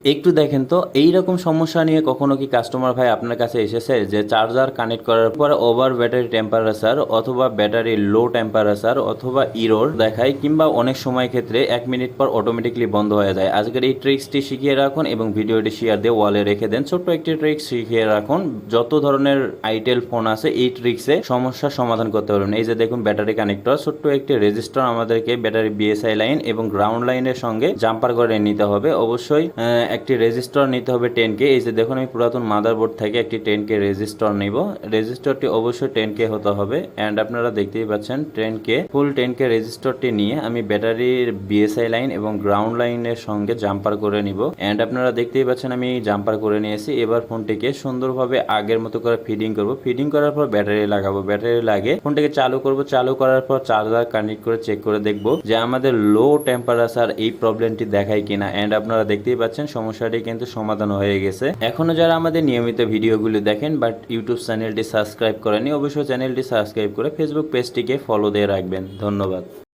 একটু দেখেন তো এইরকম সমস্যা নিয়ে কখনো কি কাস্টমার ভাই আপনার কাছে এসেছে যে চার্জার কানেক্ট করার পর ওভার ব্যাটারি টেম্পারেচার অথবা ব্যাটারি লো টেম্পারেচার অথবা ইরোর দেখায় কিংবা অনেক সময় ক্ষেত্রে 1 মিনিট পর অটোমেটিকলি বন্ধ হয়ে যায়। আজকের এই ট্রিক্সটি শিখিয়ে রাখুন এবং ভিডিওটি শেয়ার দিয়ে ওয়ালে রেখে দেন। ছোট্ট একটি ট্রিক্স শিখিয়ে রাখুন, যত ধরনের আইটেল ফোন আছে এই ট্রিক্সে সমস্যার সমাধান করতে পারবেন। এই যে দেখুন ব্যাটারি কানেক্টর, ছোট্ট একটি রেজিস্টার আমাদেরকে ব্যাটারি বিএসআই লাইন এবং গ্রাউন্ড লাইনের সঙ্গে জাম্পার করে নিতে হবে। অবশ্যই একটি রেজিস্টার নিতে হবে 10K। এই যে দেখুন আমি পুরাতন মাদারবোর্ড থেকে একটি 10K রেজিস্টার নিব। রেজিস্টারটি অবশ্যই 10K হতে হবে এন্ড আপনারা দেখতেই পাচ্ছেন 10K ফুল 10K রেজিস্টারটি নিয়ে আমি ব্যাটারির বিএসআই লাইন এবং গ্রাউন্ড লাইনের সঙ্গে জাম্পার করে নিব এন্ড আপনারা দেখতেই পাচ্ছেন আমি জাম্পার করে নিয়েছি। এবার ফোনটিকে সুন্দরভাবে আগের মতো করে ফিডিং করব। ফিডিং করার পর ব্যাটারি লাগাবো। ব্যাটারি লাগিয়ে ফোনটিকে চালু করব। চালু করার পর চার্জার কানেক্ট করে চেক করে দেখব যে আমাদের লো টেম্পারেচার এই প্রবলেমটি দেখায় কিনা এন্ড আপনারা দেখতেই পাচ্ছেন সমস্যাটি কিন্তু সমাধান হয়ে গেছে। এখনো যারা আমাদের নিয়মিত ভিডিওগুলি দেখেন বাট ইউটিউব চ্যানেলটি সাবস্ক্রাইব করেনি, অবশ্যই চ্যানেলটি সাবস্ক্রাইব করে ফেসবুক পেজটিকে ফলো দিয়ে রাখবেন। ধন্যবাদ।